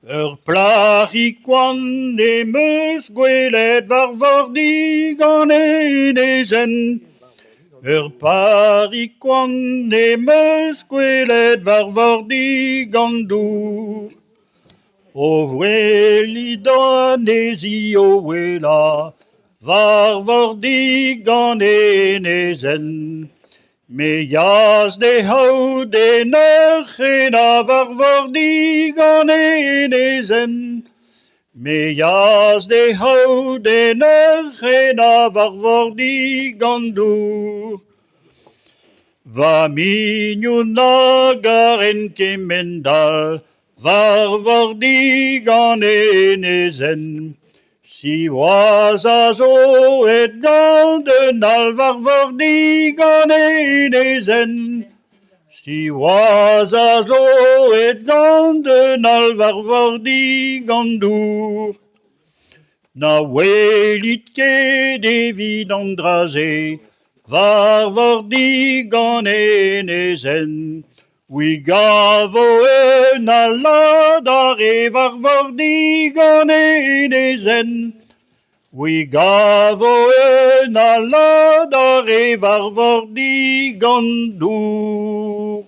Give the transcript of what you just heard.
Plachikwan nemeus gwelet varvordig an enezen. Parikwan nemeus gwelet varvordig an dour. O vwelida nezi o wela varvordig an enezen. Me yas de haud en a varvordig an enezen. Me yas de haud en a varvordig an dour. Va mignon garen kemendal varvordig an enezen. Si oaz a zo et galden al varvordig an enezen. Si oaz a zo et galden al varvordig an dour. Na welit ket evit an draze, varvordig an enezen. Oui gavo en aladare varvordig an enezen. Oui gavo en aladare varvordig an dour.